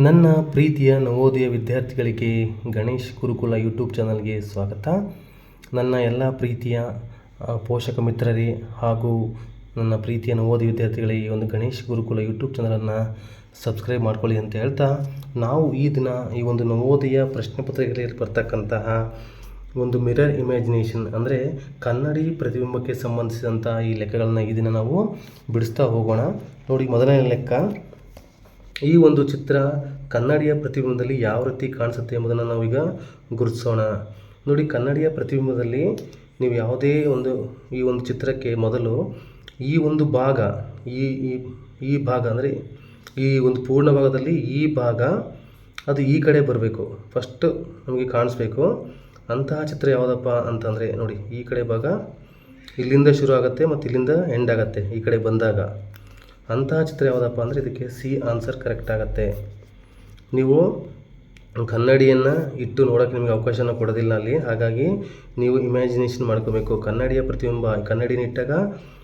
ನನ್ನ ಪ್ರೀತಿಯ ನವೋದಯ ವಿದ್ಯಾರ್ಥಿಗಳಿಗೆ ಗಣೇಶ್ ಗುರುಕುಲ ಯೂಟ್ಯೂಬ್ ಚಾನಲ್ಗೆ ಸ್ವಾಗತ. ನನ್ನ ಎಲ್ಲ ಪ್ರೀತಿಯ ಪೋಷಕ ಮಿತ್ರರೇ ಹಾಗೂ ನನ್ನ ಪ್ರೀತಿಯ ನವೋದಯ ವಿದ್ಯಾರ್ಥಿಗಳಿಗೆ ಈ ಒಂದು ಗಣೇಶ್ ಗುರುಕುಲ ಯೂಟ್ಯೂಬ್ ಚಾನಲನ್ನು ಸಬ್ಸ್ಕ್ರೈಬ್ ಮಾಡ್ಕೊಳ್ಳಿ ಅಂತ ಹೇಳ್ತಾ, ನಾವು ಈ ದಿನ ಈ ಒಂದು ನವೋದಯ ಪ್ರಶ್ನೆ ಪತ್ರಿಕೆಯಲ್ಲಿ ಬರ್ತಕ್ಕಂತಹ ಒಂದು ಮಿರರ್ ಇಮ್ಯಾಜಿನೇಷನ್ ಅಂದರೆ ಕನ್ನಡಿ ಪ್ರತಿಬಿಂಬಕ್ಕೆ ಸಂಬಂಧಿಸಿದಂಥ ಈ ಲೆಕ್ಕಗಳನ್ನು ಈ ದಿನ ನಾವು ಬಿಡಿಸ್ತಾ ಹೋಗೋಣ. ನೋಡಿ, ಮೊದಲನೇ ಲೆಕ್ಕ, ಈ ಒಂದು ಚಿತ್ರ ಕನ್ನಡಿಯ ಪ್ರತಿಬಿಂಬದಲ್ಲಿ ಯಾವ ರೀತಿ ಕಾಣಿಸುತ್ತೆ ಎಂಬುದನ್ನು ನಾವೀಗ ಗುರುತಿಸೋಣ. ನೋಡಿ, ಕನ್ನಡಿಯ ಪ್ರತಿಬಿಂಬದಲ್ಲಿ ನೀವು ಯಾವುದೇ ಈ ಒಂದು ಚಿತ್ರಕ್ಕೆ ಮೊದಲು ಈ ಒಂದು ಭಾಗ ಈ ಭಾಗ ಅಂದರೆ ಈ ಒಂದು ಪೂರ್ಣ ಭಾಗದಲ್ಲಿ ಈ ಭಾಗ ಅದು ಈ ಕಡೆ ಬರಬೇಕು, ಫಸ್ಟ್ ನಮಗೆ ಕಾಣಿಸ್ಬೇಕು. ಅಂತಹ ಚಿತ್ರ ಯಾವುದಪ್ಪ ಅಂತಂದರೆ ನೋಡಿ, ಈ ಕಡೆ ಭಾಗ ಇಲ್ಲಿಂದ ಶುರು ಆಗುತ್ತೆ ಮತ್ತು ಇಲ್ಲಿಂದ ಎಂಡ್ ಆಗುತ್ತೆ ಈ ಕಡೆ ಬಂದಾಗ. ಅಂತಹ ಚಿತ್ರ ಯಾವುದಪ್ಪ ಅಂದರೆ ಇದಕ್ಕೆ ಸಿ ಆನ್ಸರ್ ಕರೆಕ್ಟ್ ಆಗುತ್ತೆ. ನೀವು ಕನ್ನಡಿಯನ್ನು ಇಟ್ಟು ನೋಡೋಕ್ಕೆ ನಿಮಗೆ ಅವಕಾಶನ ಕೊಡೋದಿಲ್ಲ ಅಲ್ಲಿ, ಹಾಗಾಗಿ ನೀವು ಇಮ್ಯಾಜಿನೇಷನ್ ಮಾಡ್ಕೋಬೇಕು. ಕನ್ನಡಿಯ ಪ್ರತಿಬಿಂಬ, ಕನ್ನಡಿನ ಇಟ್ಟಾಗ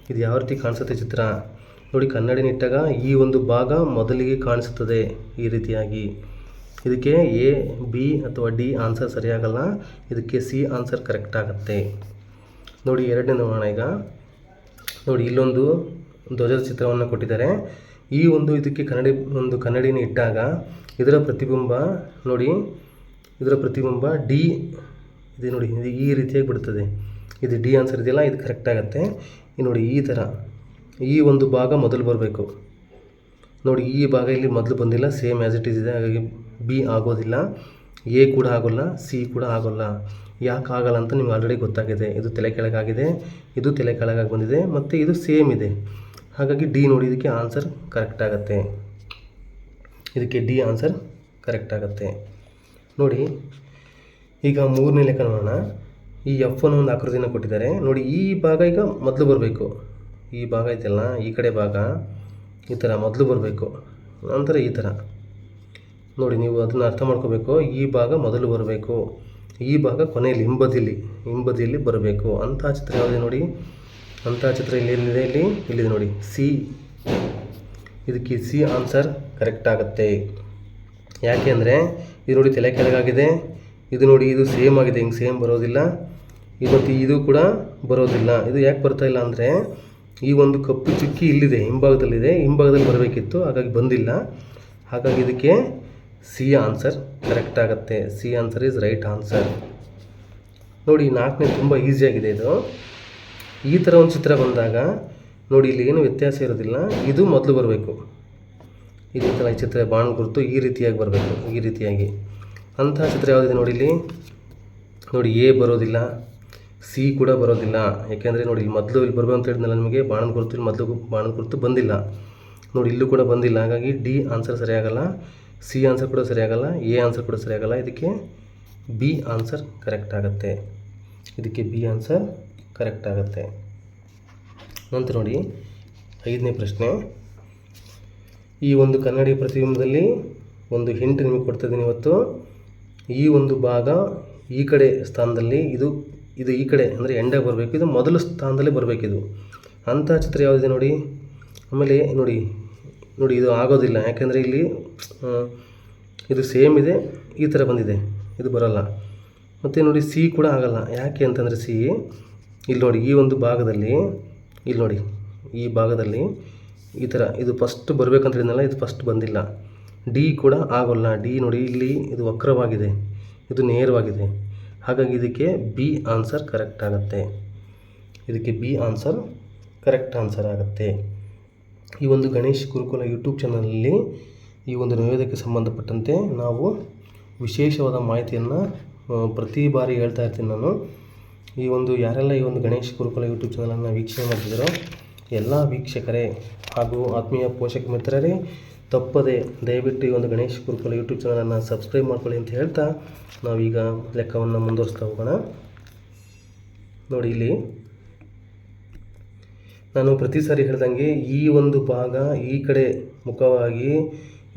ಇದು ಯಾವ ರೀತಿ ಕಾಣಿಸುತ್ತೆ ಚಿತ್ರ ನೋಡಿ. ಕನ್ನಡಿನ ಇಟ್ಟಾಗ ಈ ಒಂದು ಭಾಗ ಮೊದಲಿಗೆ ಕಾಣಿಸುತ್ತದೆ ಈ ರೀತಿಯಾಗಿ. ಇದಕ್ಕೆ ಎ, ಬಿ ಅಥವಾ ಡಿ ಆನ್ಸರ್ ಸರಿಯಾಗಲ್ಲ, ಇದಕ್ಕೆ ಸಿ ಆನ್ಸರ್ ಕರೆಕ್ಟ್ ಆಗುತ್ತೆ. ನೋಡಿ, ಎರಡನೇ ನೋಡೋಣ ಈಗ. ನೋಡಿ, ಇಲ್ಲೊಂದು ಧ್ವಜದ ಚಿತ್ರವನ್ನು ಕೊಟ್ಟಿದ್ದಾರೆ. ಈ ಇದಕ್ಕೆ ಕನ್ನಡಿನ ಇಟ್ಟಾಗ ಇದರ ಪ್ರತಿಬಿಂಬ ನೋಡಿ, ಇದರ ಪ್ರತಿಬಿಂಬ ಡಿ ಇದೆ ನೋಡಿ, ಇದು ಈ ರೀತಿಯಾಗಿ ಬಿಡ್ತದೆ. ಇದು ಡಿ ಆನ್ಸರ್ ಇದೆಯಲ್ಲ, ಇದು ಕರೆಕ್ಟ್ ಆಗುತ್ತೆ. ನೋಡಿ, ಈ ಥರ ಈ ಒಂದು ಭಾಗ ಮೊದಲು ಬರಬೇಕು ನೋಡಿ. ಈ ಭಾಗ ಇಲ್ಲಿ ಮೊದಲು ಬಂದಿಲ್ಲ, ಸೇಮ್ ಆ್ಯಸ್ ಇಟ್ ಈಸ್ ಇದೆ, ಹಾಗಾಗಿ ಬಿ ಆಗೋದಿಲ್ಲ, ಎ ಕೂಡ ಆಗೋಲ್ಲ, ಸಿ ಕೂಡ ಆಗೋಲ್ಲ. ಯಾಕೆ ಆಗಲ್ಲ ಅಂತ ನಿಮ್ಗೆ ಆಲ್ರೆಡಿ ಗೊತ್ತಾಗಿದೆ. ಇದು ತಲೆ ಕೆಳಗಾಗಿದೆ, ಇದು ತಲೆ ಕೆಳಗಾಗಿ ಬಂದಿದೆ ಮತ್ತು ಇದು ಸೇಮ್ ಇದೆ, ಹಾಗಾಗಿ ಡಿ ನೋಡಿ, ಇದಕ್ಕೆ ಆನ್ಸರ್ ಕರೆಕ್ಟ್ ಆಗುತ್ತೆ. ಇದಕ್ಕೆ ಡಿ ಆನ್ಸರ್ ಕರೆಕ್ಟ್ ಆಗುತ್ತೆ. ನೋಡಿ, ಈಗ ಮೂರನೇ ಲೆಕ್ಕ ನೋಡೋಣ. ಈ ಎಫ್ ಅನ್ನೋ ಒಂದು ಆಕೃತಿಯನ್ನು ಕೊಟ್ಟಿದ್ದಾರೆ ನೋಡಿ. ಈ ಭಾಗ ಈಗ ಮೊದಲು ಬರಬೇಕು, ಈ ಭಾಗ ಇದೆಯಲ್ಲ, ಈ ಕಡೆ ಭಾಗ ಈ ಥರ ಮೊದಲು ಬರಬೇಕು, ನಂತರ ಈ ಥರ ನೋಡಿ. ನೀವು ಅದನ್ನು ಅರ್ಥ ಮಾಡ್ಕೋಬೇಕು. ಈ ಭಾಗ ಮೊದಲು ಬರಬೇಕು, ಈ ಭಾಗ ಕೊನೆಯಲ್ಲಿ ಹಿಂಬದಿಯಲ್ಲಿ ಬರಬೇಕು. ಅಂತಹ ಚಿತ್ರ ಯಾವುದೇ ನೋಡಿ, ಅಂತಹ ಚಿತ್ರ ಇಲ್ಲಿದೆ, ಇಲ್ಲಿದೆ ನೋಡಿ, ಸಿ. ಇದಕ್ಕೆ ಸಿ ಆನ್ಸರ್ ಕರೆಕ್ಟ್ ಆಗುತ್ತೆ. ಯಾಕೆ ಅಂದರೆ ಇದು ನೋಡಿ ತಲೆ ಕೆಳಗಾಗಿದೆ, ಇದು ನೋಡಿ ಇದು ಸೇಮ್ ಆಗಿದೆ, ಹಿಂಗೆ ಸೇಮ್ ಬರೋದಿಲ್ಲ, ಮತ್ತು ಇದು ಕೂಡ ಬರೋದಿಲ್ಲ. ಇದು ಯಾಕೆ ಬರ್ತಾ ಇಲ್ಲ ಅಂದರೆ ಈ ಒಂದು ಕಪ್ಪು ಚುಕ್ಕಿ ಇಲ್ಲಿದೆ, ಹಿಂಭಾಗದಲ್ಲಿ ಬರಬೇಕಿತ್ತು, ಹಾಗಾಗಿ ಬಂದಿಲ್ಲ. ಹಾಗಾಗಿ ಇದಕ್ಕೆ ಸಿ ಆನ್ಸರ್ ಕರೆಕ್ಟ್ ಆಗುತ್ತೆ. C answer is right answer. ನೋಡಿ, ನಾಲ್ಕನೇ ತುಂಬ ಈಸಿಯಾಗಿದೆ. ಇದು ಈ ಥರ ಒಂದು ಚಿತ್ರ ಬಂದಾಗ ನೋಡಿ, ಇಲ್ಲಿ ಏನು ವ್ಯತ್ಯಾಸ ಇರೋದಿಲ್ಲ, ಇದು ಮೊದಲು ಬರಬೇಕು. ಈ ಥರ ಈ ಚಿತ್ರ ಬಾಣ ಗುರುತು ಈ ರೀತಿಯಾಗಿ ಬರಬೇಕು, ಈ ರೀತಿಯಾಗಿ. ಅಂತಹ ಚಿತ್ರ ಯಾವುದಿದೆ ನೋಡಿ, ಇಲ್ಲಿ ನೋಡಿ, ಎ ಬರೋದಿಲ್ಲ, ಸಿ ಕೂಡ ಬರೋದಿಲ್ಲ. ಯಾಕೆಂದರೆ ನೋಡಿ, ಮೊದಲು ಇಲ್ಲಿ ಬರಬೇಕು ಅಂತ ಹೇಳಿದ್ನಲ್ಲ ನಿಮಗೆ, ಬಾಣದ ಗುರುತು ಇಲ್ಲಿ ಮೊದಲು ಬಾಣದ ಗುರುತು ಬಂದಿಲ್ಲ ನೋಡಿ, ಇಲ್ಲೂ ಕೂಡ ಬಂದಿಲ್ಲ. ಹಾಗಾಗಿ ಡಿ ಆನ್ಸರ್ ಸರಿಯಾಗಲ್ಲ, ಸಿ ಆನ್ಸರ್ ಕೂಡ ಸರಿಯಾಗಲ್ಲ, ಎ ಆನ್ಸರ್ ಕೂಡ ಸರಿಯಾಗಲ್ಲ. ಇದಕ್ಕೆ ಬಿ ಆನ್ಸರ್ ಕರೆಕ್ಟ್ ಆಗುತ್ತೆ. ಇದಕ್ಕೆ ಬಿ ಆನ್ಸರ್ ಕರೆಕ್ಟ್ ಆಗುತ್ತೆ. ನಂತರ ನೋಡಿ, ಐದನೇ ಪ್ರಶ್ನೆ. ಈ ಒಂದು ಕನ್ನಡಿ ಪ್ರತಿಬಿಂಬದಲ್ಲಿ ಒಂದು ಹಿಂಟ್ ನಿಮಗೆ ಕೊಡ್ತಿದ್ದೀನಿ ಇವತ್ತು. ಈ ಒಂದು ಭಾಗ ಈ ಕಡೆ ಸ್ಥಾನದಲ್ಲಿ, ಇದು ಈ ಕಡೆ ಅಂದರೆ ಎಂಡಾಗಿ ಬರಬೇಕು, ಇದು ಮೊದಲು ಸ್ಥಾನದಲ್ಲಿ ಬರಬೇಕಿದು. ಅಂಥ ಚಿತ್ರ ಯಾವುದಿದೆ ನೋಡಿ. ಆಮೇಲೆ ನೋಡಿ, ಇದು ಆಗೋದಿಲ್ಲ, ಯಾಕೆಂದರೆ ಇಲ್ಲಿ ಇದು ಸೇಮ್ ಇದೆ, ಈ ಥರ ಬಂದಿದೆ, ಇದು ಬರೋಲ್ಲ. ಮತ್ತು ನೋಡಿ, ಸಿ ಕೂಡ ಆಗಲ್ಲ. ಯಾಕೆ ಅಂತಂದರೆ ಸಿ ಇಲ್ಲಿ ನೋಡಿ, ಈ ಒಂದು ಭಾಗದಲ್ಲಿ ಇಲ್ಲಿ ನೋಡಿ, ಈ ಭಾಗದಲ್ಲಿ ಈ ಥರ ಇದು ಫಸ್ಟ್ ಬರಬೇಕಂತ ಹೇಳಿದ್ನಲ್ಲ, ಇದು ಫಸ್ಟ್ ಬಂದಿಲ್ಲ. ಡಿ ಕೂಡ ಆಗೋಲ್ಲ. ಡಿ ನೋಡಿ, ಇಲ್ಲಿ ಇದು ವಕ್ರವಾಗಿದೆ, ಇದು ನೇರವಾಗಿದೆ, ಹಾಗಾಗಿ ಇದಕ್ಕೆ ಬಿ ಆನ್ಸರ್ ಕರೆಕ್ಟ್ ಆಗುತ್ತೆ. ಇದಕ್ಕೆ ಬಿ ಆನ್ಸರ್ ಕರೆಕ್ಟ್ ಆನ್ಸರ್ ಆಗುತ್ತೆ. ಈ ಒಂದು ಗಣೇಶ್ ಗುರುಕುಲ ಯೂಟ್ಯೂಬ್ ಚಾನಲಲ್ಲಿ ಈ ಒಂದು ನೈವೇದ್ಯಕ್ಕೆ ಸಂಬಂಧಪಟ್ಟಂತೆ ನಾವು ವಿಶೇಷವಾದ ಮಾಹಿತಿಯನ್ನು ಪ್ರತಿ ಬಾರಿ ಹೇಳ್ತಾ ಇರ್ತೀನಿ ನಾನು. ಯಾರೆಲ್ಲ ಈ ಒಂದು ಗಣೇಶ್ ಗುರುಕುಲ ಯೂಟ್ಯೂಬ್ ಚಾನಲನ್ನು ವೀಕ್ಷಣೆ ಮಾಡ್ತಿದ್ದಾರೋ ಎಲ್ಲ ವೀಕ್ಷಕರೇ ಹಾಗೂ ಆತ್ಮೀಯ ಪೋಷಕ ಮಿತ್ರರೇ, ತಪ್ಪದೆ ದಯವಿಟ್ಟು ಈ ಒಂದು ಗಣೇಶ್ ಗುರುಕುಲ ಯೂಟ್ಯೂಬ್ ಚಾನಲನ್ನು ಸಬ್ಸ್ಕ್ರೈಬ್ ಮಾಡ್ಕೊಳ್ಳಿ ಅಂತ ಹೇಳ್ತಾ ನಾವೀಗ ಲೆಕ್ಕವನ್ನು ಮುಂದುವರಿಸ್ತಾ ಹೋಗೋಣ. ನೋಡಿ, ಇಲ್ಲಿ ನಾನು ಪ್ರತಿ ಸಾರಿ ಹೇಳ್ದಂಗೆ ಈ ಒಂದು ಭಾಗ ಈ ಕಡೆ ಮುಖವಾಗಿ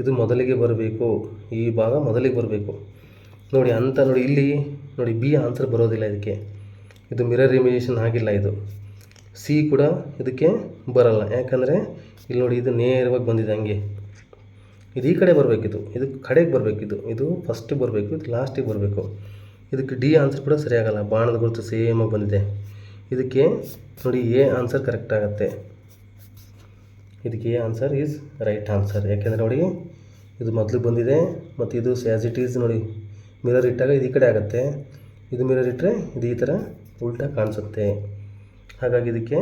ಇದು ಮೊದಲಿಗೆ ಬರಬೇಕು, ಈ ಭಾಗ ಮೊದಲಿಗೆ ಬರಬೇಕು ನೋಡಿ. ನೋಡಿ, ಇಲ್ಲಿ ನೋಡಿ, ಬಿ ಆನ್ಸರ್ ಬರೋದಿಲ್ಲ ಇದಕ್ಕೆ, ಇದು ಮಿರರ್ ಇಮೇಜೇಷನ್ ಆಗಿಲ್ಲ. ಇದು ಸಿ ಕೂಡ ಇದಕ್ಕೆ ಬರಲ್ಲ, ಯಾಕಂದರೆ ಇಲ್ಲಿ ನೋಡಿ, ಇದು ನೇರವಾಗಿ ಬಂದಿದೆ, ಹಂಗೆ ಇದು ಈ ಕಡೆ ಬರಬೇಕಿದು, ಇದು ಕಡೆಗೆ ಬರಬೇಕಿದು, ಇದು ಫಸ್ಟಿಗೆ ಬರಬೇಕು, ಇದು ಲಾಸ್ಟಿಗೆ ಬರಬೇಕು. ಇದಕ್ಕೆ ಡಿ ಆನ್ಸರ್ ಕೂಡ ಸರಿಯಾಗಲ್ಲ, ಬಾಣದ ಗುರುತು ಸೇಮಾಗಿ ಬಂದಿದೆ. ಇದಕ್ಕೆ ನೋಡಿ ಎ ಆನ್ಸರ್ ಕರೆಕ್ಟ್ ಆಗುತ್ತೆ. ಇದಕ್ಕೆ A answer is right answer. ಯಾಕೆಂದರೆ ನೋಡಿ ಇದು ಮೊದಲು ಬಂದಿದೆ ಮತ್ತು ಇದು ಆ್ಯಸ್ ಇಟ್ ಈಸ್ ನೋಡಿ ಮಿರರ್ ಇಟ್ಟಾಗ ಇದು ಈ ಕಡೆ ಆಗುತ್ತೆ, ಇದು ಮಿರರ್ ಇಟ್ಟರೆ ಇದು ಈ ಥರ ಉಲ್ಟಾ ಕಾಣಿಸುತ್ತೆ. ಹಾಗಾಗಿ ಇದಕ್ಕೆ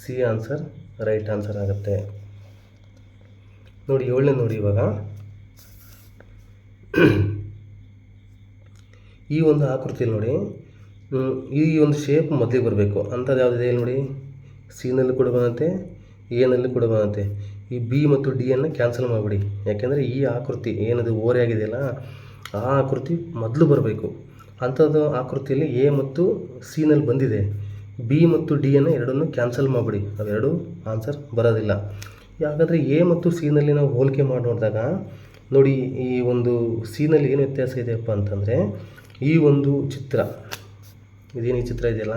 ಸಿ ಆನ್ಸರ್ ರೈಟ್ ಆನ್ಸರ್ ಆಗುತ್ತೆ. ನೋಡಿ 7ನೇ ನೋಡಿ ಇವಾಗ ಈ ಒಂದು ಆಕೃತಿಯಲ್ಲಿ ನೋಡಿ ಈ ಒಂದು ಶೇಪ್ ಮೊದಲಿಗೆ ಬರಬೇಕು. ಅಂಥದ್ದು ಯಾವುದಿದೆ ನೋಡಿ, ಸಿನಲ್ಲಿ ಕೂಡ ಬರುತ್ತೆ, ಎನಲ್ಲಿ ಕೂಡ ಬರುತ್ತೆ. ಈ ಬಿ ಮತ್ತು ಡಿಯನ್ನು ಕ್ಯಾನ್ಸಲ್ ಮಾಡಿಬಿಡಿ. ಯಾಕೆಂದರೆ ಈ ಆಕೃತಿ ಏನದು ಓರೆ ಆಗಿದೆಯಲ್ಲ ಆ ಆಕೃತಿ ಮೊದಲು ಬರಬೇಕು. ಅಂಥದ್ದು ಆಕೃತಿಯಲ್ಲಿ ಎ ಮತ್ತು ಸಿನಲ್ಲಿ ಬಂದಿದೆ, ಬಿ ಮತ್ತು ಡಿಯನ್ನು ಎರಡನ್ನೂ ಕ್ಯಾನ್ಸಲ್ ಮಾಡಿಬಿಡಿ, ಅವೆರಡು ಆನ್ಸರ್ ಬರೋದಿಲ್ಲ. ಯಾಕಂದರೆ ಎ ಮತ್ತು ಸಿನಲ್ಲಿ ನಾವು ಹೋಲಿಕೆ ಮಾಡಿ ನೋಡಿದಾಗ ನೋಡಿ ಈ ಒಂದು ಸಿನಲ್ಲಿ ಏನು ವ್ಯತ್ಯಾಸ ಇದೆಯಪ್ಪ ಅಂತಂದರೆ ಈ ಒಂದು ಚಿತ್ರ ಇದೇನು ಈ ಚಿತ್ರ ಇದೆಯಲ್ಲ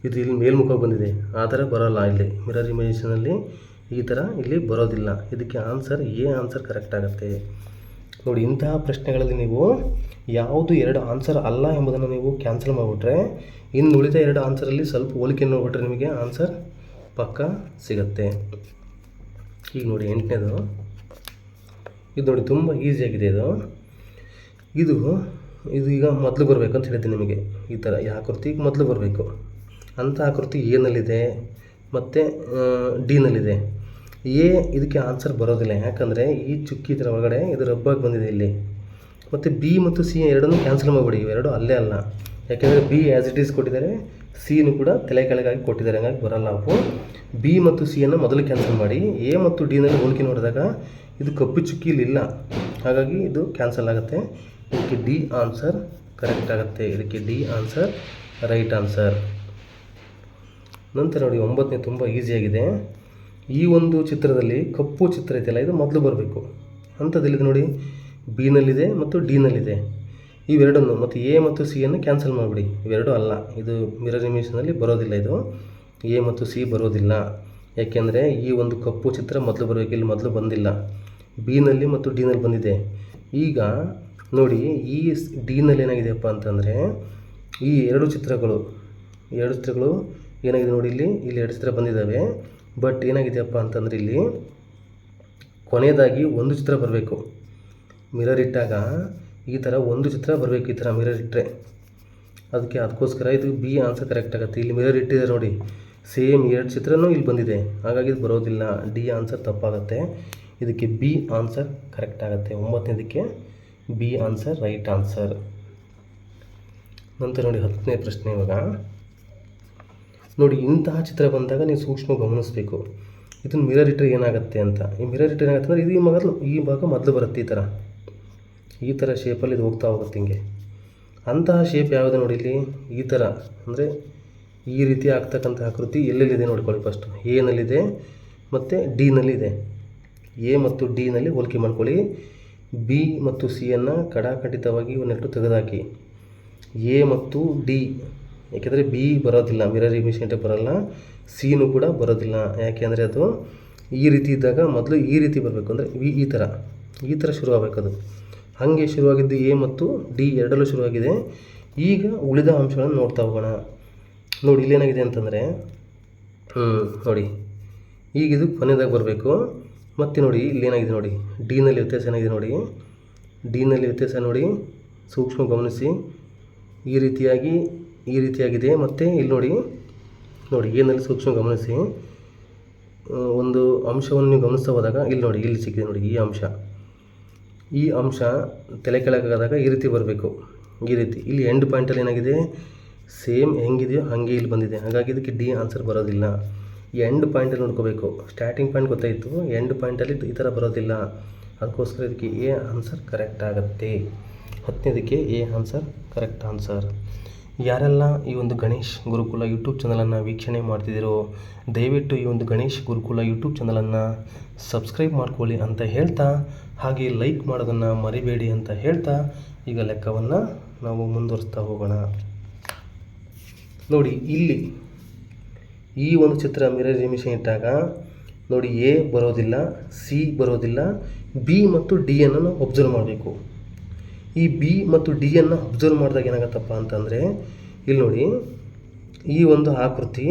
ಇದು ಇಲ್ಲಿ ಮೇಲ್ಮುಖ ಬಂದಿದೆ, ಆ ಥರ ಬರೋಲ್ಲ. ಇಲ್ಲಿ ಮಿರರ್ ಇಮೇಜಲ್ಲಿ ಈ ಥರ ಇಲ್ಲಿ ಬರೋದಿಲ್ಲ. ಇದಕ್ಕೆ ಆನ್ಸರ್ ಎ ಆನ್ಸರ್ ಕರೆಕ್ಟ್ ಆಗುತ್ತೆ. ನೋಡಿ ಇಂತಹ ಪ್ರಶ್ನೆಗಳಲ್ಲಿ ನೀವು ಯಾವುದು 2 ಆನ್ಸರ್ ಅಲ್ಲ ಎಂಬುದನ್ನು ನೀವು ಕ್ಯಾನ್ಸಲ್ ಮಾಡಿಬಿಟ್ರೆ ಇನ್ನು ಉಳಿದ 2 ಆನ್ಸರಲ್ಲಿ ಸ್ವಲ್ಪ ಹೋಲಿಕೆ ನೋಡಿಬಿಟ್ರೆ ನಿಮಗೆ ಆನ್ಸರ್ ಪಕ್ಕ ಸಿಗುತ್ತೆ. ಈಗ ನೋಡಿ 8ನೇದು, ಇದು ನೋಡಿ ತುಂಬ ಈಸಿಯಾಗಿದೆ. ಇದು ಈಗ ಮೊದಲು ಬರಬೇಕು ಅಂತ ಹೇಳಿದ್ದೀನಿ ನಿಮಗೆ. ಈ ಥರ ಈ ಆಕೃತಿ ಮೊದಲು ಬರಬೇಕು. ಅಂಥ ಆಕೃತಿ ಎನಲ್ಲಿದೆ ಮತ್ತು ಡಿನಲ್ಲಿದೆ. ಎ ಇದಕ್ಕೆ ಆನ್ಸರ್ ಬರೋದಿಲ್ಲ, ಯಾಕಂದರೆ ಈ ಚುಕ್ಕಿ ಇದರ ಒಳಗಡೆ ಇದು ರಬ್ಬಾಗಿ ಬಂದಿದೆ ಇಲ್ಲಿ. ಮತ್ತು ಬಿ ಮತ್ತು ಸಿ ಎರಡನ್ನೂ ಕ್ಯಾನ್ಸಲ್ ಮಾಡಿಬಿಡಿ, ಇವೆರಡು ಅಲ್ಲೇ ಅಲ್ಲ. ಯಾಕೆಂದರೆ ಬಿ ಆ್ಯಸ್ ಇಟ್ ಈಸ್ ಕೊಟ್ಟಿದ್ದಾರೆ, ಸಿನೂ ಕೂಡ ತಲೆ ಕೆಳಗಾಗಿ ಕೊಟ್ಟಿದ್ದಾರೆ, ಹಂಗಾಗಿ ಬರೋಲ್ಲ ಅವು. ಬಿ ಮತ್ತು ಸಿಯನ್ನು ಮೊದಲು ಕ್ಯಾನ್ಸಲ್ ಮಾಡಿ ಎ ಮತ್ತು ಡಿನಲ್ಲಿ ಹೋಲಿಕೆ ನೋಡಿದಾಗ ಇದು ಕಪ್ಪು ಚುಕ್ಕಿ ಇಲ್ಲಿಲ್ಲ, ಹಾಗಾಗಿ ಇದು ಕ್ಯಾನ್ಸಲ್ ಆಗುತ್ತೆ. ಇದಕ್ಕೆ ಡಿ ಆನ್ಸರ್ ಕರೆಕ್ಟ್ ಆಗುತ್ತೆ. ಇದಕ್ಕೆ ಡಿ ಆನ್ಸರ್ ರೈಟ್ ಆನ್ಸರ್. ನಂತರ ನೋಡಿ 9ನೇ ತುಂಬ ಈಸಿಯಾಗಿದೆ. ಈ ಒಂದು ಚಿತ್ರದಲ್ಲಿ ಕಪ್ಪು ಚಿತ್ರ ಇದೆಯಲ್ಲ ಇದು ಮೊದಲು ಬರಬೇಕು. ಅಂಥದ್ದಿಲ್ಲಿದೆ ನೋಡಿ, ಬಿನಲ್ಲಿದೆ ಮತ್ತು ಡಿನಲ್ಲಿದೆ. ಇವೆರಡನ್ನು ಮತ್ತು ಎ ಮತ್ತು ಸಿಯನ್ನು ಕ್ಯಾನ್ಸಲ್ ಮಾಡಿಬಿಡಿ, ಇವೆರಡೂ ಅಲ್ಲ. ಇದು ಮಿರರ್ ಇಮೇಜ್ನಲ್ಲಿ ಬರೋದಿಲ್ಲ, ಇದು ಎ ಮತ್ತು ಸಿ ಬರೋದಿಲ್ಲ. ಯಾಕೆಂದರೆ ಈ ಒಂದು ಕಪ್ಪು ಚಿತ್ರ ಮೊದಲು ಬರಬೇಕು, ಇಲ್ಲಿ ಮೊದಲು ಬಂದಿಲ್ಲ. ಬಿನಲ್ಲಿ ಮತ್ತು ಡಿನಲ್ಲಿ ಬಂದಿದೆ. ಈಗ ನೋಡಿ ಈ ಡಿನಲ್ಲಿ ಏನಾಗಿದೆಯಪ್ಪ ಅಂತಂದರೆ ಈ ಎರಡು ಚಿತ್ರಗಳು ಏನಾಗಿದೆ ನೋಡಿ, ಇಲ್ಲಿ 2 ಚಿತ್ರ ಬಂದಿದ್ದಾವೆ. ಬಟ್ ಏನಾಗಿದೆಯಪ್ಪ ಅಂತಂದರೆ ಇಲ್ಲಿ ಕೊನೆಯದಾಗಿ ಒಂದು ಚಿತ್ರ ಬರಬೇಕು. ಮಿರರ್ ಇಟ್ಟಾಗ ಈ ಥರ ಒಂದು ಚಿತ್ರ ಬರಬೇಕು, ಈ ಥರ ಮಿರರ್ ಇಟ್ಟರೆ. ಅದಕ್ಕೋಸ್ಕರ ಇದು ಬಿ ಆನ್ಸರ್ ಕರೆಕ್ಟ್ ಆಗುತ್ತೆ. ಇಲ್ಲಿ ಮಿರರ್ ಇಟ್ಟಿದೆ ನೋಡಿ, ಸೇಮ್ 2 ಚಿತ್ರನೂ ಇಲ್ಲಿ ಬಂದಿದೆ, ಹಾಗಾಗಿ ಇದು ಬರೋದಿಲ್ಲ. ಡಿ ಆನ್ಸರ್ ತಪ್ಪಾಗುತ್ತೆ. ಇದಕ್ಕೆ ಬಿ ಆನ್ಸರ್ ಕರೆಕ್ಟ್ ಆಗುತ್ತೆ. 9ನೇದಕ್ಕೆ ಬಿ ಆನ್ಸರ್ ರೈಟ್ ಆನ್ಸರ್. ನಂತರ ನೋಡಿ 10ನೇ ಪ್ರಶ್ನೆ. ಇವಾಗ ನೋಡಿ ಇಂತಹ ಚಿತ್ರ ಬಂದಾಗ ನೀವು ಸೂಕ್ಷ್ಮ ಗಮನಿಸಬೇಕು. ಇದನ್ನು ಮಿರರ್ ಇಟ್ಟರೆ ಏನಾಗುತ್ತೆ ಅಂತ. ಈ ಮಿರರ್ ಇಟ್ಟರೆ ಏನಾಗುತ್ತೆ ಅಂದರೆ ಇದು ಈ ಭಾಗ ಮೊದಲು ಬರುತ್ತೆ, ಈ ಥರ ಶೇಪಲ್ಲಿ ಇದು ಹೋಗ್ತಾ ಹೋಗುತ್ತೆ ಹಿಂಗೆ. ಅಂತಹ ಶೇಪ್ ಯಾವುದು ನೋಡಿ, ಇಲ್ಲಿ ಈ ಥರ ಅಂದರೆ ಈ ರೀತಿ ಆಗ್ತಕ್ಕಂಥ ಆಕೃತಿ ಎಲ್ಲೆಲ್ಲಿದೆ ನೋಡ್ಕೊಳ್ಳಿ. ಫಸ್ಟು ಎನಲ್ಲಿದೆ ಮತ್ತು ಡಿನಲ್ಲಿದೆ. ಎ ಮತ್ತು ಡಿನಲ್ಲಿ ಹೋಲಿಕೆ ಮಾಡ್ಕೊಳ್ಳಿ. ಬಿ ಮತ್ತು ಸಿಯನ್ನು ಕಡಾಖಂಡಿತವಾಗಿ ಒಂದೆರಡು ತೆಗೆದುಹಾಕಿ. ಎ ಮತ್ತು ಡಿ, ಏಕೆಂದರೆ ಬಿ ಬರೋದಿಲ್ಲ, ಮಿರರ್ ಇಮೇಜ್ ಬರೋಲ್ಲ. ಸಿನೂ ಕೂಡ ಬರೋದಿಲ್ಲ, ಯಾಕೆಂದರೆ ಅದು ಈ ರೀತಿ ಇದ್ದಾಗ ಮೊದಲು ಈ ರೀತಿ ಬರಬೇಕು, ಅಂದರೆ ಈ ಥರ ಶುರುವಾಗಬೇಕು. ಅದು ಹಾಗೆ ಶುರುವಾಗಿದ್ದು ಎ ಮತ್ತು ಡಿ ಎರಡಲ್ಲೂ ಶುರುವಾಗಿದೆ. ಈಗ ಉಳಿದ ಅಂಶಗಳನ್ನು ನೋಡ್ತಾ ಹೋಗೋಣ. ನೋಡಿ ಇಲ್ಲೇನಾಗಿದೆ ಅಂತಂದರೆ ನೋಡಿ ಈಗ ಇದು ಕೊನೆಯದಾಗಿ ಬರಬೇಕು. ಮತ್ತು ನೋಡಿ ಇಲ್ಲೇನಾಗಿದೆ ನೋಡಿ, ಡಿನಲ್ಲಿ ವ್ಯತ್ಯಾಸ ಏನಾಗಿದೆ ನೋಡಿ, ಡಿನಲ್ಲಿ ವ್ಯತ್ಯಾಸ ನೋಡಿ, ಸೂಕ್ಷ್ಮ ಗಮನಿಸಿ. ಈ ರೀತಿಯಾಗಿದೆ. ಮತ್ತು ಇಲ್ಲಿ ನೋಡಿ ಎನಲ್ಲಿ ಸೂಕ್ಷ್ಮ ಗಮನಿಸಿ. ಒಂದು ಅಂಶವನ್ನು ನೀವು ಗಮನಿಸ್ತಾ ಹೋದಾಗ ಇಲ್ಲಿ ನೋಡಿ, ಇಲ್ಲಿ ಸಿಕ್ಕಿದೆ ನೋಡಿ, ಈ ಅಂಶ ತಲೆ ಕೆಳಗಾದಾಗ ಈ ರೀತಿ ಬರಬೇಕು, ಈ ರೀತಿ. ಇಲ್ಲಿ ಎಂಡ್ ಪಾಯಿಂಟಲ್ಲಿ ಏನಾಗಿದೆ, ಸೇಮ್ ಹೆಂಗಿದೆಯೋ ಹಾಗೆ ಇಲ್ಲಿ ಬಂದಿದೆ, ಹಾಗಾಗಿ ಇದಕ್ಕೆ ಡಿ ಆನ್ಸರ್ ಬರೋದಿಲ್ಲ. ಈ ಎಂಡ್ ಪಾಯಿಂಟಲ್ಲಿ ನೋಡ್ಕೋಬೇಕು. ಸ್ಟಾರ್ಟಿಂಗ್ ಪಾಯಿಂಟ್ ಗೊತ್ತಾಯಿತು, ಎಂಡ್ ಪಾಯಿಂಟಲ್ಲಿ ಈ ಥರ ಬರೋದಿಲ್ಲ. ಅದಕ್ಕೋಸ್ಕರ ಇದಕ್ಕೆ ಎ ಆನ್ಸರ್ ಕರೆಕ್ಟ್ ಆಗುತ್ತೆ. 10ನೇದಕ್ಕೆ ಎ ಆನ್ಸರ್ ಕರೆಕ್ಟ್ ಆನ್ಸರ್. ಯಾರೆಲ್ಲ ಈ ಒಂದು ಗಣೇಶ್ ಗುರುಕುಲ ಯೂಟ್ಯೂಬ್ ಚಾನಲನ್ನು ವೀಕ್ಷಣೆ ಮಾಡ್ತಿದ್ದೀರೋ ದಯವಿಟ್ಟು ಈ ಒಂದು ಗಣೇಶ್ ಗುರುಕುಲ ಯೂಟ್ಯೂಬ್ ಚಾನಲನ್ನು ಸಬ್ಸ್ಕ್ರೈಬ್ ಮಾಡ್ಕೊಳ್ಳಿ ಅಂತ ಹೇಳ್ತಾ, ಹಾಗೆ ಲೈಕ್ ಮಾಡೋದನ್ನು ಮರಿಬೇಡಿ ಅಂತ ಹೇಳ್ತಾ ಈಗ ಲೆಕ್ಕವನ್ನು ನಾವು ಮುಂದುವರಿಸ್ತಾ ಹೋಗೋಣ. ನೋಡಿ ಇಲ್ಲಿ ಈ ಒಂದು ಚಿತ್ರ ಮಿರರ್ ಇಮೇಜ್ ಇಟ್ಟಾಗ ನೋಡಿ ಎ ಬರೋದಿಲ್ಲ, ಸಿ ಬರೋದಿಲ್ಲ, ಬಿ ಮತ್ತು ಡಿಯನ್ನು ನಾವು ಅಬ್ಸರ್ವ್ ಮಾಡಬೇಕು. ಈ ಬಿ ಮತ್ತು ಡಿಯನ್ನು ಅಬ್ಸರ್ವ್ ಮಾಡಿದಾಗ ಏನಾಗುತ್ತಪ್ಪ ಅಂತಂದರೆ, ಇಲ್ಲಿ ನೋಡಿ, ಈ ಒಂದು ಆಕೃತಿ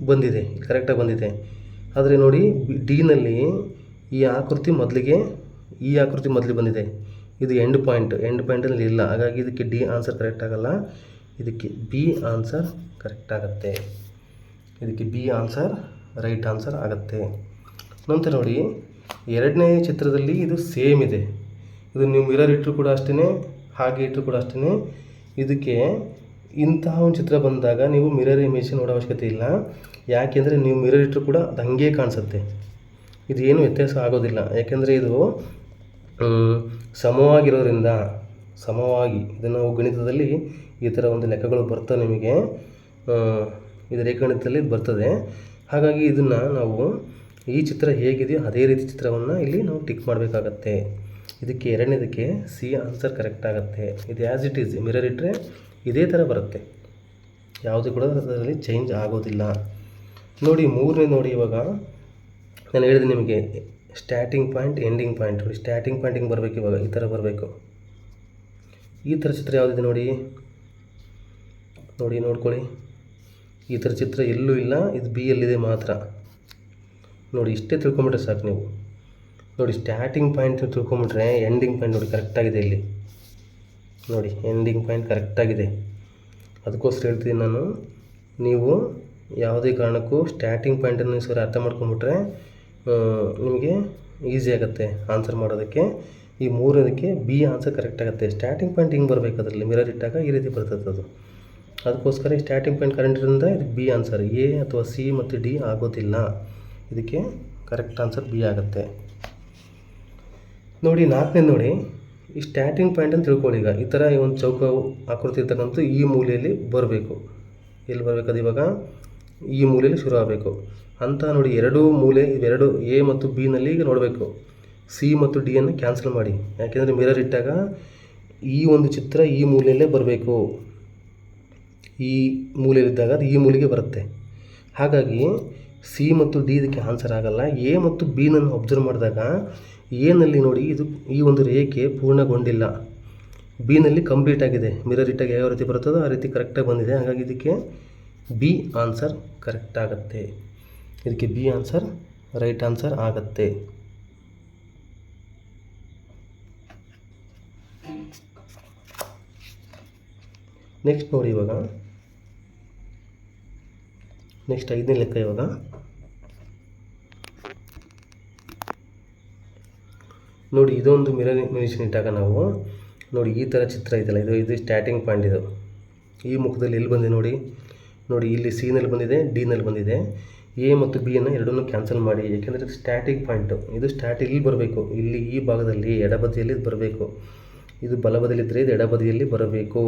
ಬಂದಿದೆ, ಕರೆಕ್ಟಾಗಿ ಬಂದಿದೆ. ಆದರೆ ನೋಡಿ ಡಿನಲ್ಲಿ ಈ ಆಕೃತಿ ಮೊದಲಿಗೆ ಬಂದಿದೆ. ಇದು ಎಂಡ್ ಪಾಯಿಂಟಲ್ಲಿ ಇಲ್ಲ. ಹಾಗಾಗಿ ಇದಕ್ಕೆ ಡಿ ಆನ್ಸರ್ ಕರೆಕ್ಟ್ ಆಗಲ್ಲ, ಇದಕ್ಕೆ ಬಿ ಆನ್ಸರ್ ಕರೆಕ್ಟ್ ಆಗುತ್ತೆ. ಇದಕ್ಕೆ ಬಿ ಆನ್ಸರ್ ರೈಟ್ ಆನ್ಸರ್ ಆಗುತ್ತೆ. ನಂತರ ನೋಡಿ, ಎರಡನೇ ಚಿತ್ರದಲ್ಲಿ ಇದು ಸೇಮ್ ಇದೆ. ಇದು ನೀವು ಮಿರರ್ ಇಟ್ಟರು ಕೂಡ ಅಷ್ಟೇ, ಹಾಗೆ ಇಟ್ಟರು ಕೂಡ ಅಷ್ಟೇ. ಇದಕ್ಕೆ ಇಂತಹ ಒಂದು ಚಿತ್ರ ಬಂದಾಗ ನೀವು ಮಿರರ್ ಇಮೇಜ್ ನೋಡೋ ಅವಶ್ಯಕತೆ ಇಲ್ಲ. ಯಾಕೆಂದರೆ ನೀವು ಮಿರರ್ ಇಟ್ಟರು ಕೂಡ ಅದು ಹಂಗೆ ಕಾಣಿಸುತ್ತೆ, ಇದು ಏನು ವ್ಯತ್ಯಾಸ ಆಗೋದಿಲ್ಲ. ಯಾಕೆಂದರೆ ಇದು ಸಮವಾಗಿರೋದ್ರಿಂದ, ಇದನ್ನು ನಾವು ಗಣಿತದಲ್ಲಿ ಈ ಥರ ಒಂದು ಲೆಕ್ಕಗಳು ಬರ್ತವೆ ನಿಮಗೆ, ಇದು ರೇಖಾಗಣಿತದಲ್ಲಿ ಇದು ಬರ್ತದೆ. ಹಾಗಾಗಿ ಇದನ್ನು ನಾವು ಈ ಚಿತ್ರ ಹೇಗಿದೆಯೋ ಅದೇ ರೀತಿ ಚಿತ್ರವನ್ನು ಇಲ್ಲಿ ನಾವು ಟಿಕ್ ಮಾಡಬೇಕಾಗತ್ತೆ. ಇದಕ್ಕೆ ಎರಡನೇದಕ್ಕೆ ಸಿ ಆನ್ಸರ್ ಕರೆಕ್ಟ್ ಆಗುತ್ತೆ. ಇದು ಆ್ಯಸ್ ಇಟ್ ಈಸ್ ಮಿರರ್ ಇಟ್ಟರೆ ಇದೇ ಥರ ಬರುತ್ತೆ, ಯಾವುದೇ ಕೂಡ ಅದರಲ್ಲಿ ಚೇಂಜ್ ಆಗೋದಿಲ್ಲ. ನೋಡಿ ಮೂರನೇ, ಇವಾಗ ನಾನು ಹೇಳಿದೆ ನಿಮಗೆ ಸ್ಟಾರ್ಟಿಂಗ್ ಪಾಯಿಂಟ್ ಎಂಡಿಂಗ್ ಪಾಯಿಂಟ್. ನೋಡಿ ಸ್ಟಾರ್ಟಿಂಗ್ ಪಾಯಿಂಟ್ ಹಿಂಗೆ ಬರಬೇಕು, ಇವಾಗ ಈ ಥರ ಬರಬೇಕು. ಈ ಥರ ಚಿತ್ರ ಯಾವುದಿದೆ ನೋಡ್ಕೊಳ್ಳಿ. ಈ ಥರ ಚಿತ್ರ ಎಲ್ಲೂ ಇಲ್ಲ, ಇದು ಬಿ ಯಲ್ಲಿದೆ ಮಾತ್ರ. ನೋಡಿ ಇಷ್ಟೇ ತಿಳ್ಕೊಂಬಿಟ್ರೆ ಸಾಕು ನೀವು. ನೋಡಿ ಸ್ಟಾರ್ಟಿಂಗ್ ಪಾಯಿಂಟ್ ತಿಳ್ಕೊಂಬಿಟ್ರೆ ಎಂಡಿಂಗ್ ಪಾಯಿಂಟ್ ನೋಡಿ ಕರೆಕ್ಟಾಗಿದೆ ಇಲ್ಲಿ. ನೋಡಿ ಎಂಡಿಂಗ್ ಪಾಯಿಂಟ್ ಕರೆಕ್ಟಾಗಿದೆ. ಅದಕ್ಕೋಸ್ಕರ ಹೇಳ್ತೀನಿ ನಾನು, ನೀವು ಯಾವುದೇ ಕಾರಣಕ್ಕೂ ಸ್ಟಾರ್ಟಿಂಗ್ ಪಾಯಿಂಟನ್ನು ಸರಿ ಅರ್ಥ ಮಾಡ್ಕೊಂಬಿಟ್ರೆ ನಿಮಗೆ ಈಸಿ ಆಗುತ್ತೆ ಆನ್ಸರ್ ಮಾಡೋದಕ್ಕೆ. ಈ ಮೂರನೇದಕ್ಕೆ ಬಿ ಆನ್ಸರ್ ಕರೆಕ್ಟ್ ಆಗುತ್ತೆ. ಸ್ಟಾರ್ಟಿಂಗ್ ಪಾಯಿಂಟ್ ಹಿಂಗೆ ಬರಬೇಕು, ಅದರಲ್ಲಿ ಮಿರರ್ ಇಟ್ಟಾಗ ಈ ರೀತಿ ಬರ್ತದೆ ಅದು. ಅದಕ್ಕೋಸ್ಕರ ಈ ಸ್ಟಾರ್ಟಿಂಗ್ ಪಾಯಿಂಟ್ ಕರೆಂಟ್ ಇರೋದ್ರಿಂದ ಇದಕ್ಕೆ ಬಿ ಆನ್ಸರ್. ಎ ಅಥವಾ ಸಿ ಮತ್ತು ಡಿ ಆಗೋದಿಲ್ಲ, ಇದಕ್ಕೆ ಕರೆಕ್ಟ್ ಆನ್ಸರ್ ಬಿ ಆಗುತ್ತೆ. ನೋಡಿ ನಾಲ್ಕನೇ, ಈ ಸ್ಟಾರ್ಟಿಂಗ್ ಪಾಯಿಂಟ್ ಅಂತ ತಿಳ್ಕೊಳ್ಳಿ. ಈಗ ಈ ಥರ ಒಂದು ಚೌಕ ಆಕೃತಿ ಇರ್ತಕ್ಕಂಥ ಈ ಮೂಲೆಯಲ್ಲಿ ಬರಬೇಕು. ಎಲ್ಲಿ ಬರಬೇಕು ಅದು ಇವಾಗ ಈ ಮೂಲೆಯಲ್ಲಿ ಶುರು ಆಗಬೇಕು ಅಂತ ನೋಡಿ. ಎರಡು ಮೂಲೆ ಇವೆರಡು ಎ ಮತ್ತು ಬಿನಲ್ಲಿ ಈಗ ನೋಡಬೇಕು. ಸಿ ಮತ್ತು ಡಿಯನ್ನು ಕ್ಯಾನ್ಸಲ್ ಮಾಡಿ, ಯಾಕೆಂದರೆ ಮಿರರ್ ಇಟ್ಟಾಗ ಈ ಒಂದು ಚಿತ್ರ ಈ ಮೂಲೆಯಲ್ಲೇ ಬರಬೇಕು. ಈ ಮೂಲೆಯಲ್ಲಿದ್ದಾಗ ಅದು ಈ ಮೂಲೆಗೆ ಬರುತ್ತೆ. ಹಾಗಾಗಿ ಸಿ ಮತ್ತು ಡಿ ಇದಕ್ಕೆ ಆನ್ಸರ್ ಆಗಲ್ಲ. ಎ ಮತ್ತು ಬಿನನ್ನು ಅಬ್ಸರ್ವ್ ಮಾಡಿದಾಗ ಎನಲ್ಲಿ ನೋಡಿ ಇದು ಈ ಒಂದು ರೇಖೆ ಪೂರ್ಣಗೊಂಡಿಲ್ಲ, ಬಿನಲ್ಲಿ ಕಂಪ್ಲೀಟ್ ಆಗಿದೆ. ಮಿರರ್ ಇಟ್ಟಾಗ ಯಾವ ರೀತಿ ಬರುತ್ತದೋ ಆ ರೀತಿ ಕರೆಕ್ಟಾಗಿ ಬಂದಿದೆ. ಹಾಗಾಗಿ ಇದಕ್ಕೆ ಬಿ ಆನ್ಸರ್ ಕರೆಕ್ಟ್ ಆಗುತ್ತೆ. ಇದಕ್ಕೆ ಬಿ ಆನ್ಸರ್ ರೈಟ್ ಆನ್ಸರ್ ಆಗುತ್ತೆ. ನೆಕ್ಸ್ಟ್ ನೋಡಿ, ಇವಾಗ ನೆಕ್ಸ್ಟ್ ಐದನೇ ಲೆಕ್ಕ. ಇವಾಗ ನೋಡಿ ಇದೊಂದು ಮಿರರ್ ಇಮೇಜ್ ಇಟ್ಟಾಗ ನಾವು ನೋಡಿ ಈ ಥರ ಚಿತ್ರ ಇದೆಯಲ್ಲ, ಇದು ಸ್ಟಾರ್ಟಿಂಗ್ ಪಾಯಿಂಟ್. ಇದು ಈ ಮುಖದಲ್ಲಿ ಎಲ್ಲಿ ಬಂದಿದೆ ನೋಡಿ ಇಲ್ಲಿ ಸಿನಲ್ಲಿ ಬಂದಿದೆ, ಡಿನಲ್ಲಿ ಬಂದಿದೆ. ಎ ಮತ್ತು ಬಿಯನ್ನು ಎರಡನ್ನೂ ಕ್ಯಾನ್ಸಲ್ ಮಾಡಿ, ಏಕೆಂದರೆ ಇದು ಸ್ಟಾರ್ಟಿಂಗ್ ಪಾಯಿಂಟು. ಇದು ಇಲ್ಲಿ ಬರಬೇಕು, ಇಲ್ಲಿ ಈ ಭಾಗದಲ್ಲಿ ಎಡಬದಿಯಲ್ಲಿ ಬರಬೇಕು. ಇದು ಬಲಬದಿಯಲ್ಲಿದ್ದರೆ ಇದು ಎಡಬದಿಯಲ್ಲಿ ಬರಬೇಕು.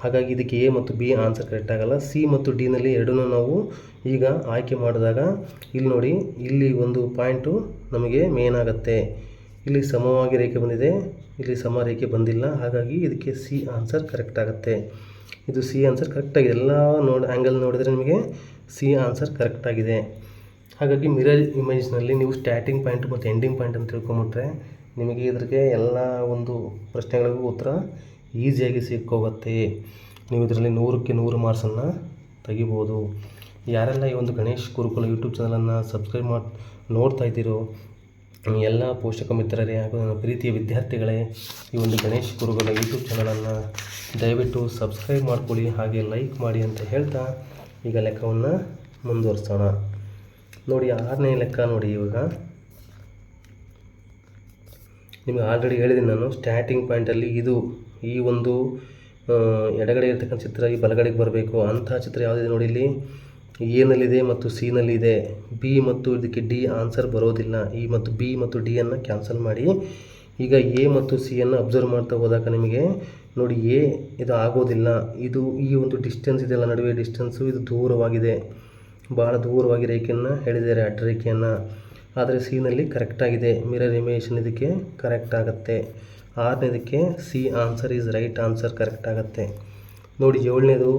ಹಾಗಾಗಿ ಇದಕ್ಕೆ ಎ ಮತ್ತು ಬಿ ಆನ್ಸರ್ ಕರೆಕ್ಟ್ ಆಗಲ್ಲ. ಸಿ ಮತ್ತು ಡಿನಲ್ಲಿ ಎರಡನ್ನೂ ನಾವು ಈಗ ಆಯ್ಕೆ ಮಾಡಿದಾಗ ಇಲ್ಲಿ ನೋಡಿ, ಇಲ್ಲಿ ಒಂದು ಪಾಯಿಂಟು ನಮಗೆ ಮೇನ್ ಆಗುತ್ತೆ. ಇಲ್ಲಿ ಸಮವಾಗಿ ರೇಖೆ ಬಂದಿದೆ, ಇಲ್ಲಿ ಸಮ ರೇಖೆ ಬಂದಿಲ್ಲ. ಹಾಗಾಗಿ ಇದಕ್ಕೆ ಸಿ ಆನ್ಸರ್ ಕರೆಕ್ಟ್ ಆಗುತ್ತೆ. ಇದು ಸಿ ಆನ್ಸರ್ ಕರೆಕ್ಟಾಗಿದೆ. ಎಲ್ಲ ಆ್ಯಂಗಲ್ ನೋಡಿದರೆ ನಿಮಗೆ ಸಿ ಆನ್ಸರ್ ಕರೆಕ್ಟಾಗಿದೆ. ಹಾಗಾಗಿ ಮಿರರ್ ಇಮೇಜ್ನಲ್ಲಿ ನೀವು ಸ್ಟಾರ್ಟಿಂಗ್ ಪಾಯಿಂಟ್ ಮತ್ತು ಎಂಡಿಂಗ್ ಪಾಯಿಂಟ್ ಅಂತ ತಿಳ್ಕೊಂಬಿಟ್ರೆ ನಿಮಗೆ ಇದಕ್ಕೆ ಎಲ್ಲ ಒಂದು ಪ್ರಶ್ನೆಗಳಿಗೂ ಉತ್ತರ ಈಸಿಯಾಗಿ ಸಿಕ್ಕೋಗುತ್ತೆ. ನೀವು ಇದರಲ್ಲಿ 100ಕ್ಕೆ 100 ಮಾರ್ಕ್ಸನ್ನು ತೆಗಿಬೋದು. ಯಾರೆಲ್ಲ ಈ ಒಂದು ಗಣೇಶ್ ಗುರುಕುಲ ಯೂಟ್ಯೂಬ್ ಚಾನಲನ್ನು ಸಬ್ಸ್ಕ್ರೈಬ್ ಮಾಡಿ ನೋಡ್ತಾ ಇದ್ದೀರೋ ಎಲ್ಲ ಪೋಷಕ ಮಿತ್ರರೇ ಹಾಗೂ ನನ್ನ ಪ್ರೀತಿಯ ವಿದ್ಯಾರ್ಥಿಗಳೇ, ಈ ಒಂದು ಗಣೇಶ್ ಗುರುಕುಲ ಯೂಟ್ಯೂಬ್ ಚಾನಲನ್ನು ದಯವಿಟ್ಟು ಸಬ್ಸ್ಕ್ರೈಬ್ ಮಾಡ್ಕೊಳ್ಳಿ, ಹಾಗೆ ಲೈಕ್ ಮಾಡಿ ಅಂತ ಹೇಳ್ತಾ ಈಗ ಲೆಕ್ಕವನ್ನು ಮುಂದುವರಿಸೋಣ. ನೋಡಿ 6ನೇ ಲೆಕ್ಕ ನೋಡಿ. ಇವಾಗ ನಿಮಗೆ ಆಲ್ರೆಡಿ ಹೇಳಿದ್ದೀನಿ ನಾನು, ಸ್ಟಾರ್ಟಿಂಗ್ ಪಾಯಿಂಟಲ್ಲಿ ಇದು ಈ ಒಂದು ಎಡಗಡೆ ಇರ್ತಕ್ಕಂಥ ಚಿತ್ರ ಈ ಬಲಗಡೆಗೆ ಬರಬೇಕು. ಅಂತಹ ಚಿತ್ರ ಯಾವುದಿದೆ ನೋಡಿ, ಇಲ್ಲಿ ಎನಲ್ಲಿದೆ ಮತ್ತು ಸಿನಲ್ಲಿದೆ. ಬಿ ಮತ್ತು ಇದಕ್ಕೆ ಡಿ ಆನ್ಸರ್ ಬರೋದಿಲ್ಲ. ಇ ಮತ್ತು ಬಿ ಮತ್ತು ಡಿಯನ್ನು ಕ್ಯಾನ್ಸಲ್ ಮಾಡಿ. ಈಗ ಎ ಮತ್ತು ಸಿಯನ್ನು ಅಬ್ಸರ್ವ್ ಮಾಡ್ತಾ ಹೋದಾಗ ನಿಮಗೆ ನೋಡಿ ಇದು ಆಗೋದಿಲ್ಲ. ಇದು ಈ ಒಂದು ಡಿಸ್ಟೆನ್ಸ್ ಇದೆಲ್ಲ ನಡುವೆ ಡಿಸ್ಟೆನ್ಸು ಇದು ದೂರವಾಗಿದೆ, ಭಾಳ ದೂರವಾಗಿ ರೇಖೆಯನ್ನು ಹೇಳಿದ್ದಾರೆ, ಅಡ್ಡ ರೇಖೆಯನ್ನು. ಆದರೆ ಸಿನಲ್ಲಿ ಕರೆಕ್ಟಾಗಿದೆ. ಮಿರರ್ ಇಮೇಜನ್ ಇದಕ್ಕೆ ಕರೆಕ್ಟ್ ಆಗುತ್ತೆ. 6ನೇದಕ್ಕೆ C answer is right answer correct ಆಗುತ್ತೆ. ನೋಡಿ 7ನೇದು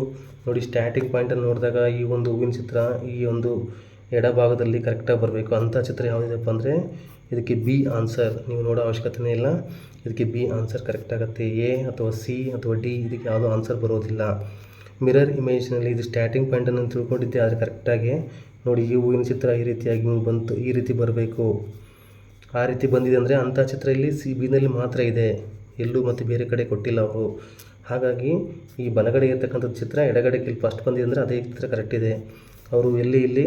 ನೋಡಿ, ಸ್ಟಾರ್ಟಿಂಗ್ ಪಾಯಿಂಟನ್ನು ನೋಡಿದಾಗ ಈ ಒಂದು ಹೂವಿನ ಚಿತ್ರ ಈ ಒಂದು ಎಡಭಾಗದಲ್ಲಿ ಕರೆಕ್ಟಾಗಿ ಬರಬೇಕು. ಅಂಥ ಚಿತ್ರ ಯಾವುದಿದೆಪ್ಪ ಅಂದರೆ ಇದಕ್ಕೆ ಬಿ ಆನ್ಸರ್, ನೀವು ನೋಡೋ ಅವಶ್ಯಕತೆಯೇ ಇಲ್ಲ. ಇದಕ್ಕೆ ಬಿ ಆನ್ಸರ್ ಕರೆಕ್ಟ್ ಆಗುತ್ತೆ. ಎ ಅಥವಾ ಸಿ ಅಥವಾ ಡಿ ಇದಕ್ಕೆ ಯಾವುದೋ ಆನ್ಸರ್ ಬರೋದಿಲ್ಲ. ಮಿರರ್ ಇಮೇಜ್ನಲ್ಲಿ ಇದು ಸ್ಟಾರ್ಟಿಂಗ್ ಪಾಯಿಂಟನ್ನು ತಿಳ್ಕೊಂಡಿದ್ದೆ, ಆದರೆ ಕರೆಕ್ಟಾಗಿ ನೋಡಿ ಈ ಹೂವಿನ ಚಿತ್ರ ಈ ರೀತಿಯಾಗಿ ಬಂತು, ಈ ರೀತಿ ಬರಬೇಕು. ಆ ರೀತಿ ಬಂದಿದೆ ಅಂದರೆ ಅಂಥ ಚಿತ್ರ ಇಲ್ಲಿ ಸಿ ಬಿನಲ್ಲಿ ಮಾತ್ರ ಇದೆ, ಎಲ್ಲೂ ಮತ್ತು ಬೇರೆ ಕಡೆ ಕೊಟ್ಟಿಲ್ಲ ಅವರು. ಹಾಗಾಗಿ ಈ ಬಲಗಡೆ ಇರ್ತಕ್ಕಂಥ ಚಿತ್ರ ಎಡಗಡೆಗೆ ಇಲ್ಲಿ ಫಸ್ಟ್ ಬಂದಿದೆ ಅಂದರೆ ಅದೇ ಚಿತ್ರ ಕರೆಕ್ಟ್ ಇದೆ. ಅವರು ಇಲ್ಲಿ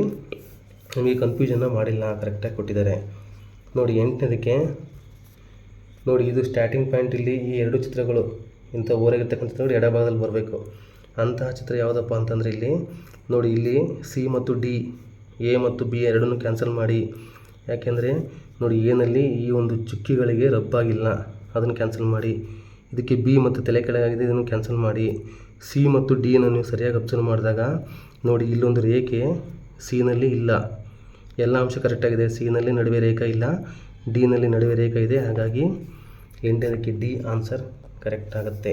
ನಮಗೆ ಕನ್ಫ್ಯೂಷನ್ನ ಮಾಡಿಲ್ಲ, ಕರೆಕ್ಟಾಗಿ ಕೊಟ್ಟಿದ್ದಾರೆ. ನೋಡಿ 8ನೇದಕ್ಕೆ ನೋಡಿ ಇದು ಸ್ಟಾರ್ಟಿಂಗ್ ಪಾಯಿಂಟ್. ಇಲ್ಲಿ ಈ ಎರಡು ಚಿತ್ರಗಳು ಇಂಥ ಓರೆಗಿರ್ತಕ್ಕಂಥ ಚಿತ್ರಗಳು ಎಡಭಾಗದಲ್ಲಿ ಬರಬೇಕು. ಅಂತಹ ಚಿತ್ರ ಯಾವುದಪ್ಪ ಅಂತಂದರೆ ಇಲ್ಲಿ ನೋಡಿ, ಇಲ್ಲಿ ಸಿ ಮತ್ತು ಡಿ, ಎ ಮತ್ತು ಬಿ ಎರಡನ್ನೂ ಕ್ಯಾನ್ಸಲ್ ಮಾಡಿ. ಯಾಕೆಂದರೆ ನೋಡಿ ಎನಲ್ಲಿ ಈ ಒಂದು ಚುಕ್ಕಿಗಳಿಗೆ ರಬ್ಬಾಗಿಲ್ಲ, ಅದನ್ನು ಕ್ಯಾನ್ಸಲ್ ಮಾಡಿ. ಇದಕ್ಕೆ ಬಿ ಮತ್ತು ತಲೆ ಕೆಳಗಾಗಿದೆ, ಇದನ್ನು ಕ್ಯಾನ್ಸಲ್ ಮಾಡಿ. ಸಿ ಮತ್ತು ಡಿಯನ್ನು ನೀವು ಸರಿಯಾಗಿ ಅಬ್ಸರ್ವ್ ಮಾಡಿದಾಗ ನೋಡಿ ಇಲ್ಲೊಂದು ರೇಖೆ ಸಿನಲ್ಲಿ ಇಲ್ಲ, ಎಲ್ಲ ಅಂಶ ಕರೆಕ್ಟಾಗಿದೆ. ಸಿನಲ್ಲಿ ನಡುವೆ ರೇಖೆ ಇಲ್ಲ, ಡಿನಲ್ಲಿ ನಡುವೆ ರೇಖೆ ಇದೆ. ಹಾಗಾಗಿ 8ನೇದಕ್ಕೆ ಡಿ ಆನ್ಸರ್ ಕರೆಕ್ಟ್ ಆಗುತ್ತೆ.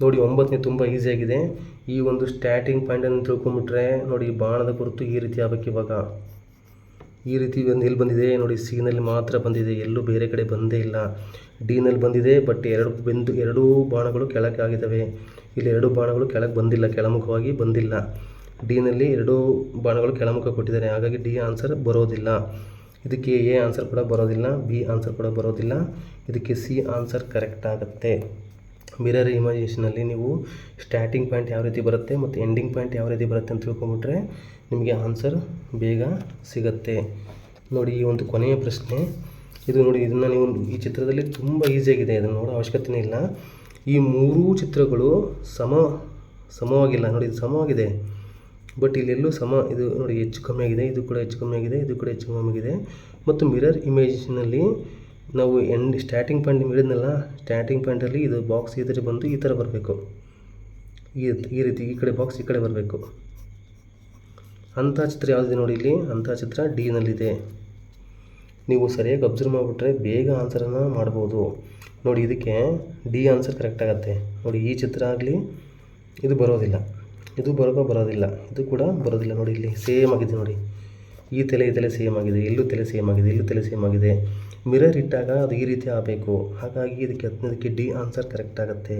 ನೋಡಿ 9ನೇ ತುಂಬ ಈಸಿಯಾಗಿದೆ. ಈ ಒಂದು ಸ್ಟಾರ್ಟಿಂಗ್ ಪಾಯಿಂಟನ್ನು ತಿಳ್ಕೊಂಬಿಟ್ರೆ ನೋಡಿ ಬಾಣದ ಗುರುತು ಈ ರೀತಿ ಆಗಬೇಕು. ಇವಾಗ ಈ ರೀತಿ ಎಲ್ಲಿ ಬಂದಿದೆ ನೋಡಿ, ಸಿನಲ್ಲಿ ಮಾತ್ರ ಬಂದಿದೆ, ಎಲ್ಲೂ ಬೇರೆ ಕಡೆ ಬಂದೇ ಇಲ್ಲ. ಡಿನಲ್ಲಿ ಬಂದಿದೆ, ಬಟ್ ಎರಡೂ ಬಾಣಗಳು ಕೆಳಗೆ ಆಗಿದ್ದಾವೆ. ಇಲ್ಲಿ 2 ಬಾಣಗಳು ಕೆಳಗೆ ಬಂದಿಲ್ಲ, ಕೆಳಮುಖವಾಗಿ ಬಂದಿಲ್ಲ. ಡಿನಲ್ಲಿ 2 ಬಾಣಗಳು ಕೆಳಮುಖ ಕೊಟ್ಟಿದ್ದಾರೆ, ಹಾಗಾಗಿ ಡಿ ಆನ್ಸರ್ ಬರೋದಿಲ್ಲ. ಇದಕ್ಕೆ ಎ ಆನ್ಸರ್ ಕೂಡ ಬರೋದಿಲ್ಲ, ಬಿ ಆನ್ಸರ್ ಕೂಡ ಬರೋದಿಲ್ಲ. ಇದಕ್ಕೆ ಸಿ ಆನ್ಸರ್ ಕರೆಕ್ಟ್ ಆಗುತ್ತೆ. ಮಿರರ್ ಇಮೇಜೇಷನಲ್ಲಿ ನೀವು ಸ್ಟಾರ್ಟಿಂಗ್ ಪಾಯಿಂಟ್ ಯಾವ ರೀತಿ ಬರುತ್ತೆ ಮತ್ತು ಎಂಡಿಂಗ್ ಪಾಯಿಂಟ್ ಯಾವ ರೀತಿ ಬರುತ್ತೆ ಅಂತ ತಿಳ್ಕೊಂಬಿಟ್ರೆ ನಿಮಗೆ ಆನ್ಸರ್ ಬೇಗ ಸಿಗುತ್ತೆ. ನೋಡಿ ಈ ಒಂದು ಕೊನೆಯ ಪ್ರಶ್ನೆ ಇದು ನೋಡಿ, ಇದನ್ನು ನೀವು ಈ ಚಿತ್ರದಲ್ಲಿ ತುಂಬ ಈಸಿಯಾಗಿದೆ, ಇದನ್ನು ನೋಡೋ ಅವಶ್ಯಕತೆಯೇ ಇಲ್ಲ. ಈ 3 ಚಿತ್ರಗಳು ಸಮವಾಗಿಲ್ಲ ನೋಡಿ, ಇದು ಸಮವಾಗಿದೆ, ಬಟ್ ಇಲ್ಲೆಲ್ಲೂ ಇದು ನೋಡಿ ಹೆಚ್ಚು ಕಮ್ಮಿ ಆಗಿದೆ, ಇದು ಕೂಡ ಹೆಚ್ಚು ಕಮ್ಮಿ ಆಗಿದೆ, ಇದು ಕೂಡ ಹೆಚ್ಚು ಕಮ್ಮಿ ಆಗಿದೆ. ಮತ್ತು ಮಿರರ್ ಇಮೇಜೇಷನಲ್ಲಿ ನಾವು ಸ್ಟಾರ್ಟಿಂಗ್ ಪಾಯಿಂಟ್ ಹೇಳಿದ್ನಲ್ಲ, ಸ್ಟಾರ್ಟಿಂಗ್ ಪಾಯಿಂಟಲ್ಲಿ ಇದು ಬಾಕ್ಸ್ ಈ ಥರ ಬಂದು ಈ ಥರ ಬರಬೇಕು, ಈ ರೀತಿ ಈ ಕಡೆ ಬಾಕ್ಸ್ ಈ ಕಡೆ ಬರಬೇಕು. ಅಂಥ ಚಿತ್ರ ಯಾವುದಿದೆ ನೋಡಿ, ಇಲ್ಲಿ ಅಂಥ ಚಿತ್ರ ಡಿನಲ್ಲಿದೆ. ನೀವು ಸರಿಯಾಗಿ ಅಬ್ಸರ್ವ್ ಮಾಡಿಬಿಟ್ರೆ ಬೇಗ ಆನ್ಸರನ್ನು ಮಾಡ್ಬೋದು. ನೋಡಿ ಇದಕ್ಕೆ ಡಿ ಆನ್ಸರ್ ಕರೆಕ್ಟ್ ಆಗುತ್ತೆ. ನೋಡಿ ಈ ಚಿತ್ರ ಆಗಲಿ ಇದು ಬರೋದಿಲ್ಲ, ಇದು ಬರೋದಿಲ್ಲ, ಇದು ಕೂಡ ಬರೋದಿಲ್ಲ. ನೋಡಿ ಇಲ್ಲಿ ಸೇಮ್ ಆಗಿದೆ, ನೋಡಿ ಈ ತಲೆ ಸೇಮ್ ಆಗಿದೆ, ಎಲ್ಲೂ ತಲೆ ಸೇಮ್ ಆಗಿದೆ, ಎಲ್ಲೂ ತಲೆ ಸೇಮ್ ಆಗಿದೆ. ಮಿರರ್ ಇಟ್ಟಾಗ ಅದು ಈ ರೀತಿ ಆಗಬೇಕು. ಹಾಗಾಗಿ ಇದಕ್ಕೆ 10ನೇದಕ್ಕೆ ಡಿ ಆನ್ಸರ್ ಕರೆಕ್ಟ್ ಆಗುತ್ತೆ.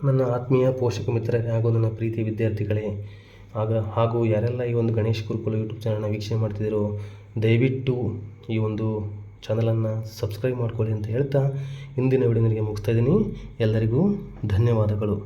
ನನ್ನ ಆತ್ಮೀಯ ಪೋಷಕ ಮಿತ್ರರೇ ಹಾಗೂ ನನ್ನ ಪ್ರೀತಿಯ ವಿದ್ಯಾರ್ಥಿಗಳೇ ಹಾಗೂ ಯಾರೆಲ್ಲ ಈ ಒಂದು ಗಣೇಶ್ ಗುರುಕುಲ ಯೂಟ್ಯೂಬ್ ಚಾನಲ್ನ ವೀಕ್ಷಣೆ ಮಾಡ್ತಿದ್ದೀರೋ, ದಯವಿಟ್ಟು ಈ ಒಂದು ಚಾನಲನ್ನು ಸಬ್ಸ್ಕ್ರೈಬ್ ಮಾಡ್ಕೊಳ್ಳಿ ಅಂತ ಹೇಳ್ತಾ ಇಂದಿನ ವಿಡಿಯೋ ನಿಮಗೆ ಮುಗಿಸ್ತಾ ಇದ್ದೀನಿ. ಎಲ್ಲರಿಗೂ ಧನ್ಯವಾದಗಳು.